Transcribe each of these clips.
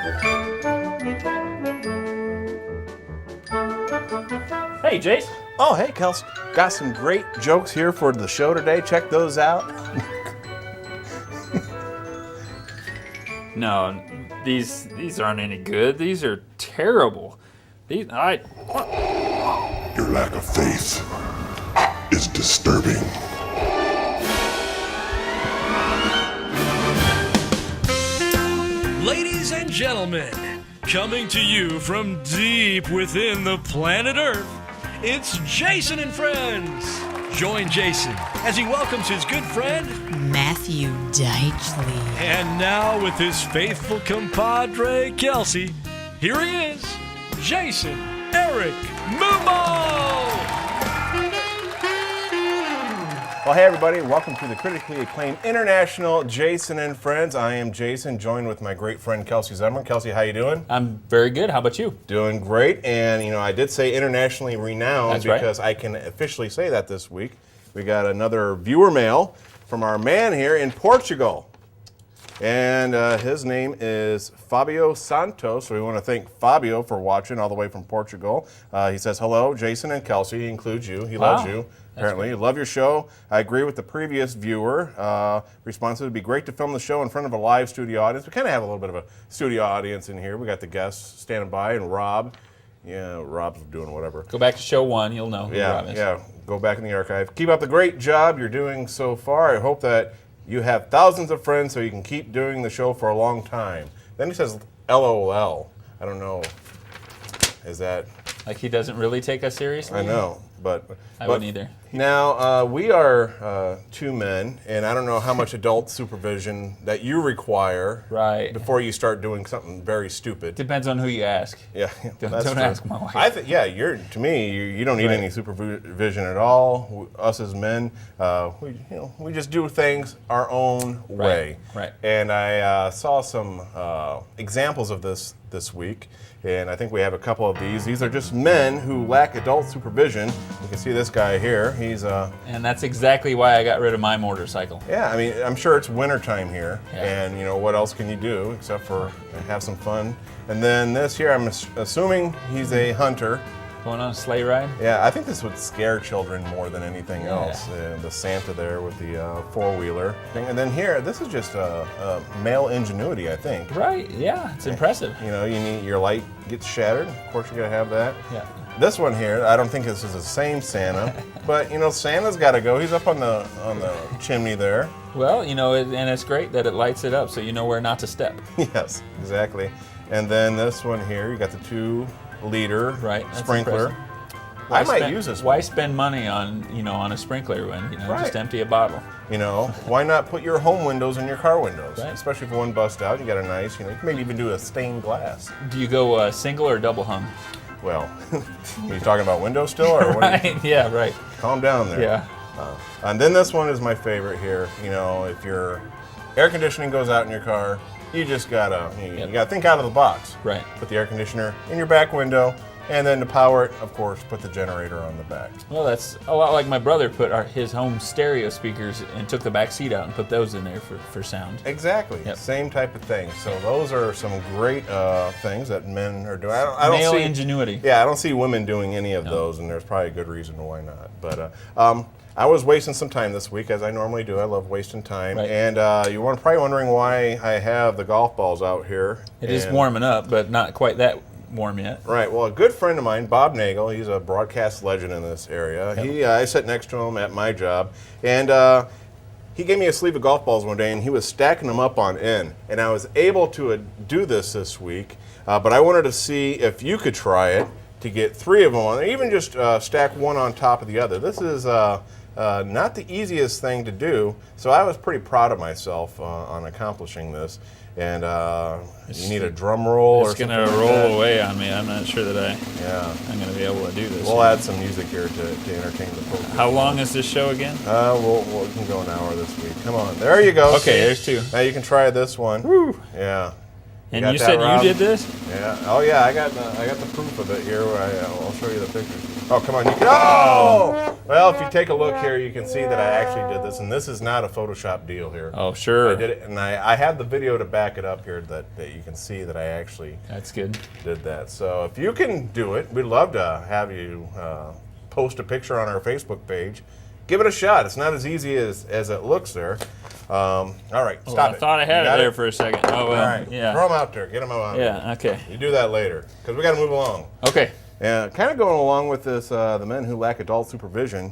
Hey, Jace. Oh, hey, Kels. Got some great jokes here for the show today. Check those out. No, these aren't any good. These are terrible. Your lack of faith is disturbing. Ladies and gentlemen, coming to you from deep within the planet Earth, it's Jason and Friends. Join Jason as he welcomes his good friend, Matthew Deichley. And now with his faithful compadre, Kelsey, here he is, Jason Eric Mumaw. Well, hey, everybody. Welcome to the critically acclaimed international Jason and Friends. I am Jason, joined with my great friend, Kelsey Zimmerman. Kelsey, how you doing? I'm very good. How about you? Doing great. And, I did say internationally renowned. That's right. Because I can officially say that this week. We got another viewer mail from our man here in Portugal. And his name is Fabio Santos. So we want to thank Fabio for watching all the way from Portugal. He says, hello, Jason and Kelsey. He includes you. He loves you. Apparently, love your show. I agree with the previous viewer. Response would be great to film the show in front of a live studio audience. We kind of have a little bit of a studio audience in here. We got the guests standing by and Rob. Yeah, Rob's doing whatever. Go back to show 1. You'll know who Rob is. Yeah. Go back in the archive. Keep up the great job you're doing so far. I hope that you have thousands of friends so you can keep doing the show for a long time. Then he says, LOL. I don't know. Is that... Like he doesn't really take us seriously? I know, but... I wouldn't either. Now, we are two men, and I don't know how much adult supervision that you require before you start doing something very stupid. Depends on who you ask. Yeah, don't ask my wife. To me, you don't need any supervision at all. Us as men, we just do things our own way. Right. And I saw some examples of this week. And I think we have a couple of these. These are just men who lack adult supervision. You can see this guy here. He's and that's exactly why I got rid of my motorcycle. Yeah, I mean, I'm sure it's wintertime here. Yeah. And, what else can you do except for have some fun? And then this here, I'm assuming he's a hunter. Going on a sleigh ride? Yeah, I think this would scare children more than anything else. The Santa there with the four-wheeler. And then here, this is just a male ingenuity, I think. Right, yeah, it's impressive. You need your light gets shattered. Of course, you gotta have that. Yeah. This one here, I don't think this is the same Santa, but Santa's got to go. He's up on the chimney there. Well, and it's great that it lights it up, so you know where not to step. Yes, exactly. And then this one here, you got the 2-liter sprinkler. I might use this. Why spend money on on a sprinkler when just empty a bottle? Why not put your home windows in your car windows? Right. Especially if one busts out, you got a nice. You can maybe even do a stained glass. Do you go single or double hung? Well, are you talking about windows still, or what? Right. Yeah, right. Calm down there. Yeah. And then this one is my favorite here. If your air conditioning goes out in your car, you just gotta you gotta think out of the box. Right. Put the air conditioner in your back window, and then to power it, of course, put the generator on the back. Well, that's a lot like my brother put his home stereo speakers and took the back seat out and put those in there for sound. Exactly. Yep. Same type of thing. So those are some great things that men are doing. I don't Male see ingenuity. Yeah, I don't see women doing any of those, and there's probably a good reason why not. But I was wasting some time this week, as I normally do. I love wasting time. Right. And you're probably wondering why I have the golf balls out here. It is warming up, but not quite that warm yet. Right. Well, a good friend of mine, Bob Nagel, he's a broadcast legend in this area. Yep. I sit next to him at my job, and he gave me a sleeve of golf balls one day, and he was stacking them up on end. And I was able to do this week, but I wanted to see if you could try it to get 3 of them on, or even just stack one on top of the other. This is not the easiest thing to do, so I was pretty proud of myself on accomplishing this. And you need a drum roll or something. It's going to roll away on me. I'm not sure that I'm going to be able to do this. We'll add some music here to entertain the folks. How long is this show again? We can go an hour this week. Come on. There you go. Okay, there's 2. Now you can try this one. Woo. Yeah. And got you that, said Rob? you did this? Yeah. Oh yeah, I got the proof of it here. I'll show you the pictures. Oh come on, you can. Oh. Well, if you take a look here, you can see that I actually did this, and this is not a Photoshop deal here. Oh, sure. I did it, and I have the video to back it up here that you can see that I actually That's good. did that. So if you can do it, we'd love to have you post a picture on our Facebook page. Give it a shot. It's not as easy as it looks there. All right, stop Well, I it. thought I had You it got there for a second. Oh, well, All right, yeah. throw them out there. Get them out. Yeah, okay. You do that later, because we got to move along. Okay. And kind of going along with this, the men who lack adult supervision,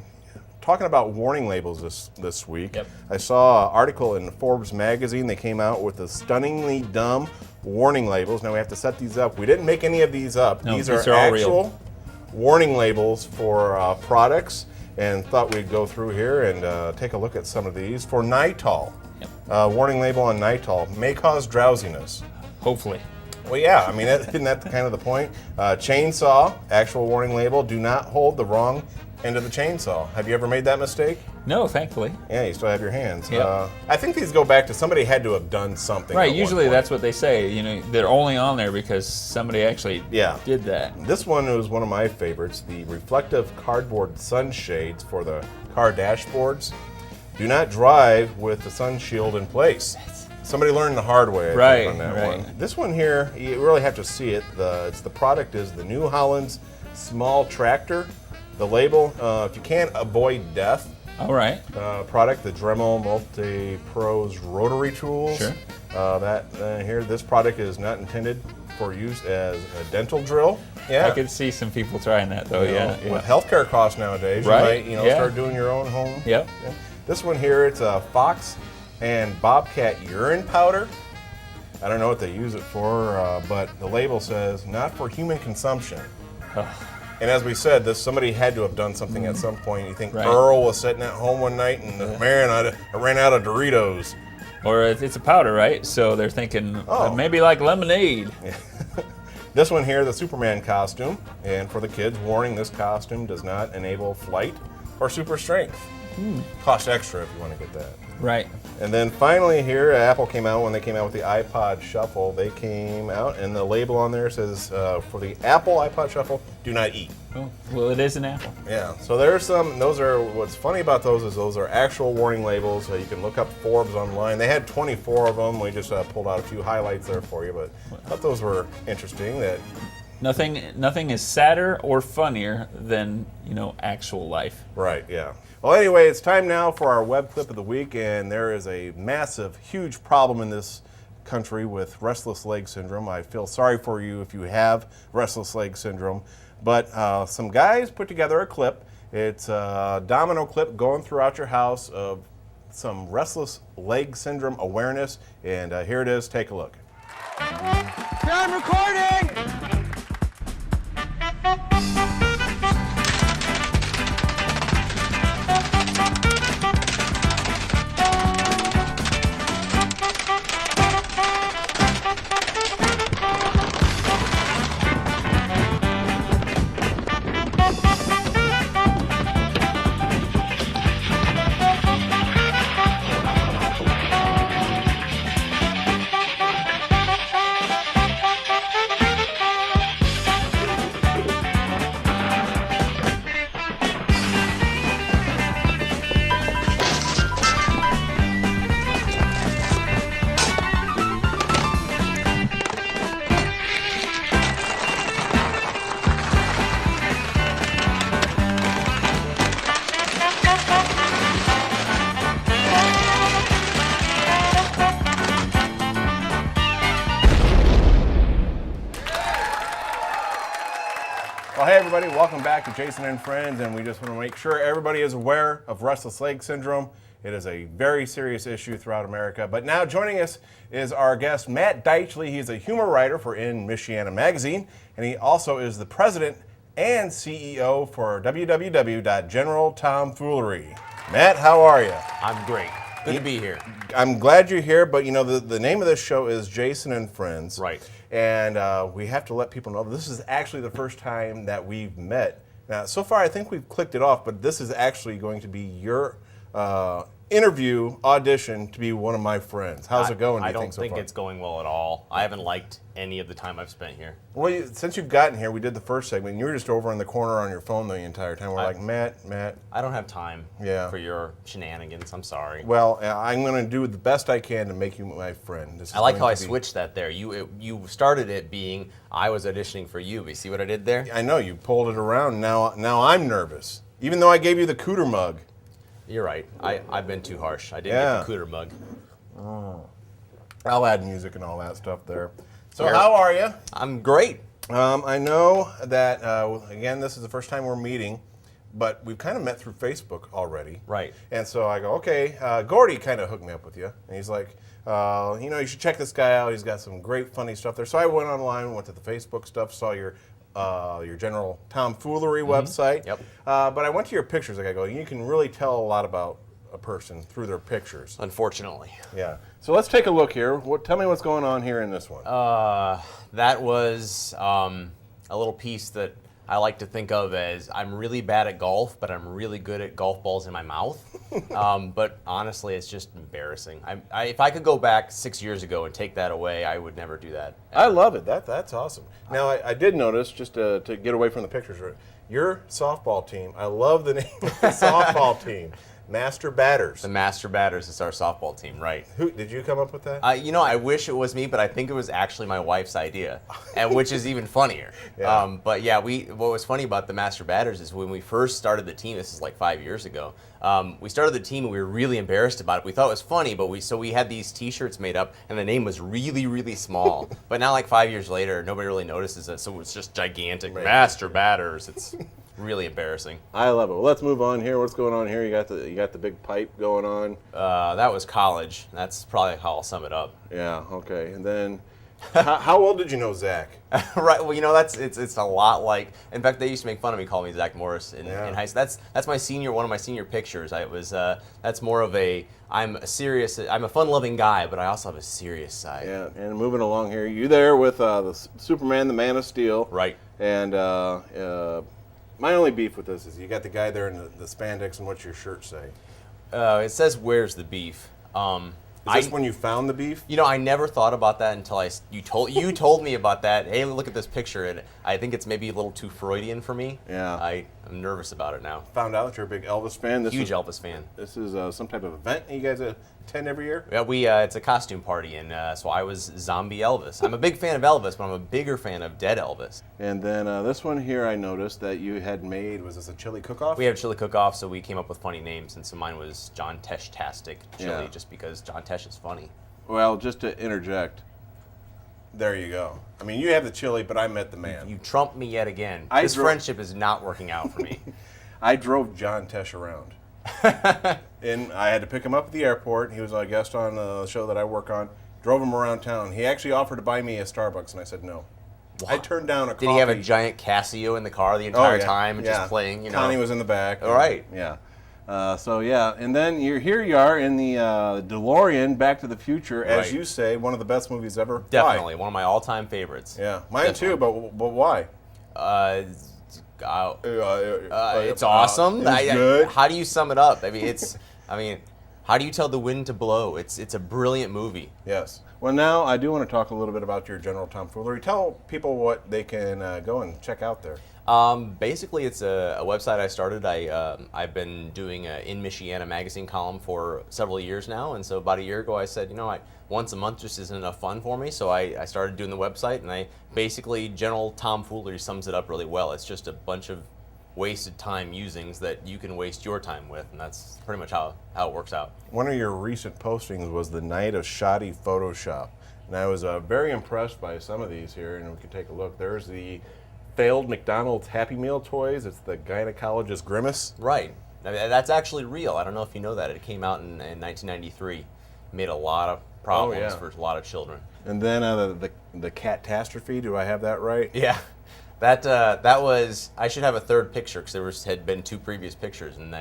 talking about warning labels this week. Yep. I saw an article in Forbes magazine. They came out with the stunningly dumb warning labels. Now we have to set these up. We didn't make any of these up. No, these these are are all actual real. warning labels for products, and thought we'd go through here and take a look at some of these. For Nitol, warning label on Nitol, may cause drowsiness. Hopefully. Well, yeah, I mean, isn't that kind of the point? Chainsaw, actual warning label, do not hold the wrong end of the chainsaw. Have you ever made that mistake? No, thankfully. Yeah, you still have your hands. Yep. I think these go back to somebody had to have done something. Right, at one usually point. that's what they say. You know, they're only on there because somebody actually did that. This one was one of my favorites, the reflective cardboard sunshades for the car dashboards. Do not drive with the sun shield in place. Somebody learned the hard way, I think, on that one. This one here, you really have to see it. The product is the New Holland's small tractor. The label, if you can't avoid death, All right. product, the Dremel Multi Pros rotary tools. Sure. Here, this product is not intended for use as a dental drill. Yeah. I could see some people trying that though, You know, yeah. With healthcare costs nowadays, Right, you might yeah. start doing your own home. Yep. Yeah. This one here, it's a Fox and Bobcat urine powder. I don't know what they use it for, but the label says not for human consumption. And as we said, somebody had to have done something at some point. You think Right. Earl was sitting at home one night and man, I ran out of Doritos. Or it's a powder, right? So they're thinking Oh. maybe like lemonade. This one here, the Superman costume, and for the kids, warning: this costume does not enable flight or super strength. Cost extra if you want to get that. Right. And then finally here, Apple came out when they came out with the iPod Shuffle. They came out and the label on there says, for the Apple iPod Shuffle, do not eat. Oh, well, it is an apple. Yeah, so there's what's funny about those is those are actual warning labels. You can look up Forbes online. They had 24 of them. We just pulled out a few highlights there for you, but I thought those were interesting. That Nothing is sadder or funnier than, actual life. Right, yeah. Well, anyway, it's time now for our web clip of the week, and there is a massive, huge problem in this country with restless leg syndrome. I feel sorry for you if you have restless leg syndrome, but some guys put together a clip. It's a domino clip going throughout your house of some restless leg syndrome awareness, and here it is. Take a look. I'm recording! Well, hey everybody, welcome back to Jason and Friends, and we just want to make sure everybody is aware of restless leg syndrome. It is a very serious issue throughout America. But now joining us is our guest, Matt Deichle. He's a humor writer for In Michiana Magazine, and he also is the president and CEO for www.General Tomfoolery. Matt, how are you? I'm great. Good to be here. I'm glad you're here, but the name of this show is Jason and Friends. Right. And we have to let people know this is actually the first time that we've met. Now, so far I think we've clicked it off, but this is actually going to be your audition to be one of my friends. How's it going? I do you don't so think far? it's going well at all. I haven't liked any of the time I've spent here. Well, since you've gotten here, we did the first segment. You were just over in the corner on your phone the entire time. We're like, Matt. I don't have time Yeah. for your shenanigans. I'm sorry. Well, I'm going to do the best I can to make you my friend. This is I like going how I to be- switched that there. You started it being I was auditioning for you. You see what I did there? I know you pulled it around. Now I'm nervous, even though I gave you the cooter mug. You're right. I've been too harsh. I didn't Yeah. get the cooter mug. I'll add music and all that stuff there. So Here. how are you? I'm great. I know that again, this is the first time we're meeting, but we've kind of met through Facebook already. Right. And so I go, okay. Gordy kind of hooked me up with you, and he's like, you should check this guy out. He's got some great, funny stuff there. So I went online, went to the Facebook stuff, saw your general Tomfoolery website. Yep. But I went to your pictures. Like I go, you can really tell a lot about a person through their pictures. Unfortunately. Yeah. So let's take a look here. Tell me what's going on here in this one. That was a little piece that I like to think of as I'm really bad at golf, but I'm really good at golf balls in my mouth. But honestly, it's just embarrassing. If I could go back 6 years ago and take that away, I would never do that. I love it. That's awesome. Now, I did notice, just to get away from the pictures, your softball team, I love the name of the softball team, Master Batters. The Master Batters is our softball team, right? Did you come up with that? I wish it was me, but I think it was actually my wife's idea, and which is even funnier. Yeah. But yeah, what was funny about the Master Batters is when we first started the team. This is like 5 years ago. We started the team and we were really embarrassed about it. We thought it was funny, but we had these T-shirts made up, and the name was really, really small. But now, like 5 years later, nobody really notices it, so it's just gigantic. Right. Master Batters. It's really embarrassing. I love it. Well, let's move on here. What's going on here? You got the big pipe going on. That was college. That's probably how I'll sum it up. Yeah. Okay. And then, how old did you know Zach? Right. Well, it's a lot like. In fact, they used to make fun of me, calling me Zach Morris in high school. That's one of my senior pictures. That's more of a. I'm a fun-loving guy, but I also have a serious side. Yeah. And moving along here, you there with the Superman, the Man of Steel. Right. And my only beef with this is you got the guy there in the spandex, and what's your shirt say? It says, "Where's the beef?" Is this when you found the beef? I never thought about that until you told me about that. Hey, look at this picture, and I think it's maybe a little too Freudian for me. Yeah. I'm nervous about it now. Found out that you're a big Elvis fan. Huge Elvis fan. This is some type of event you guys attend every year? Yeah, it's a costume party, and so I was Zombie Elvis. I'm a big fan of Elvis, but I'm a bigger fan of Dead Elvis. And then this one here, I noticed that you had made. Was this a chili cook-off? We have chili cook-off, so we came up with funny names, and so mine was John Tesh-tastic chili, Yeah. just because John Tesh is funny. Well, just to interject. There you go. I mean, you have the chili, but I met the man. You trumped me yet again. I This drove- friendship is not working out for me. I drove John Tesh around. And I had to pick him up at the airport. He was a guest on a show that I work on. Drove him around town. He actually offered to buy me a Starbucks, and I said no. I turned down a coffee. Did he have a giant Casio in the car the entire time and yeah. just playing, Connie was in the back. All right. Yeah. And then here you are in the DeLorean, Back to the Future, as Right. you say, one of the best movies ever. Definitely, Why? one of my all-time favorites. Yeah, mine too. But why? It's awesome. It's good. How do you sum it up? How do you tell the wind to blow? It's a brilliant movie. Yes. Well, now I do want to talk a little bit about your general tomfoolery. Tell people what they can go and check out there. Basically, it's a website I started. I've been doing an In Michiana magazine column for several years now, and so about a year ago I said, once a month just isn't enough fun for me, so I started doing the website, and general tomfoolery sums it up really well. It's just a bunch of wasted time musings that you can waste your time with, and that's pretty much how it works out. One of your recent postings was the night of shoddy Photoshop, and I was very impressed by some of these here, and we can take a look. There's the failed McDonald's Happy Meal toys. It's the gynecologist grimace. Right. That's actually real. I don't know if you know that. It came out in 1993. Made a lot of problems for a lot of children. And then the catastrophe. Do I have that right? Yeah. That was, I should have a third picture because had been two previous pictures, and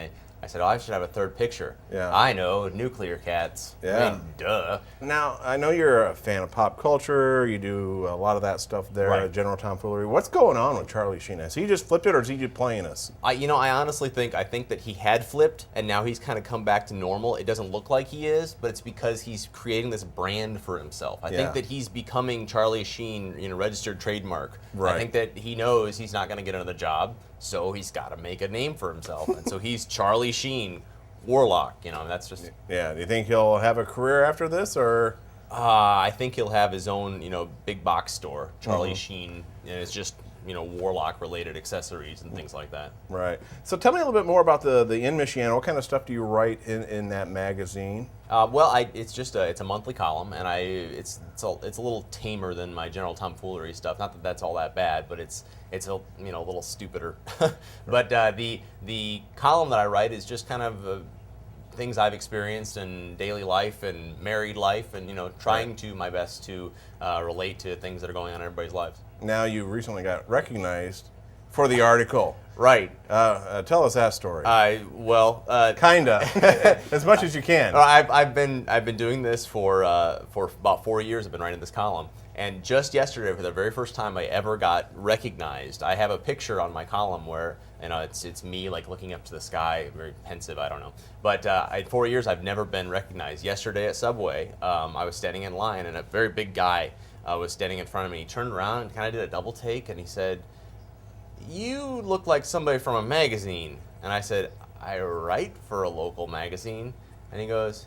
I said, oh, I should have a third picture. Yeah. I know, nuclear cats. Yeah. I mean, duh. Now, I know you're a fan of pop culture. You do a lot of that stuff there Right. at General Tomfoolery. What's going on with Charlie Sheen? Has he just flipped it, or is he just playing us? I honestly think that he had flipped, and now he's kind of come back to normal. It doesn't look like he is, but it's because he's creating this brand for himself. I Yeah. think that he's becoming Charlie Sheen, registered trademark. Right. I think that he knows he's not going to get another job, so he's got to make a name for himself, and so he's Charlie Sheen, Warlock. That's just. Yeah. Do you think he'll have a career after this, or? I think he'll have his own, big box store. Charlie Mm-hmm. Sheen, and it's just, Warlock-related accessories and things like that. Right. So tell me a little bit more about the In Michiana. What kind of stuff do you write in that magazine? It's a monthly column, and it's a little tamer than my General Tomfoolery stuff. Not that that's all that bad, but it's a little stupider. But the column that I write is just kind of things I've experienced in daily life and married life, and trying to my best to relate to things that are going on in everybody's lives. Now, you recently got recognized for the article. Right. Tell us that story. Kinda. As much as you can. I've been doing this for about 4 years. I've been writing this column, and just yesterday, for the very first time I ever got recognized, I have a picture on my column where it's me like looking up to the sky, very pensive. I don't know, but 4 years I've never been recognized. Yesterday at Subway, I was standing in line, and a very big guy was standing in front of me. He turned around and kind of did a double take, and he said, "You look like somebody from a magazine." And I said, "I write for a local magazine." And he goes,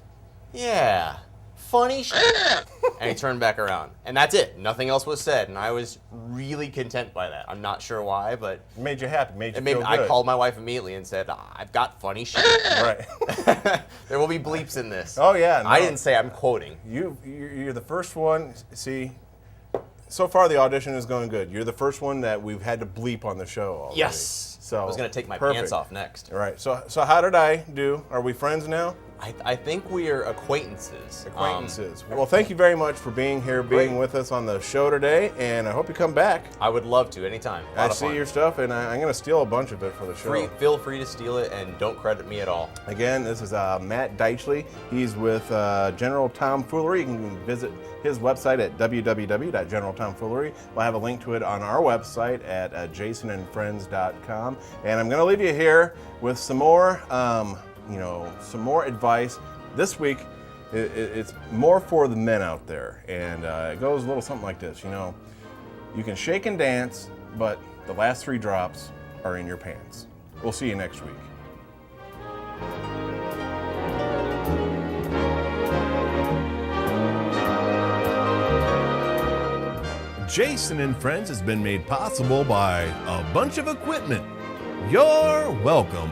"Yeah, funny shit." And he turned back around. And that's it. Nothing else was said. And I was really content by that. I'm not sure why, but It made you happy, made you feel good. I called my wife immediately and said, "I've got funny shit." Right. There will be bleeps in this. Oh, yeah. No. I didn't say I'm quoting. You're the first one. See, so far the audition is going good. You're the first one that we've had to bleep on the show already. Yes. So I was going to take my perfect. pants off next. All right. So how did I do? Are we friends now? I think we are acquaintances. Acquaintances. Well, thank you very much for being here, being Great. with us on the show today, and I hope you come back. I would love to anytime. A lot I of see fun. your stuff, and I'm going to steal a bunch of it for the show. Feel free to steal it, and don't credit me at all. Again, this is Matt Deichle. He's with General Tomfoolery. You can visit his website at www.generaltomfoolery. We'll have a link to it on our website at jasonandfriends.com. And I'm going to leave you here with some more, some more advice. This week, it's more for the men out there, and it goes a little something like this. You can shake and dance, but the last 3 drops are in your pants. We'll see you next week. Jason and Friends has been made possible by a bunch of equipment. You're welcome.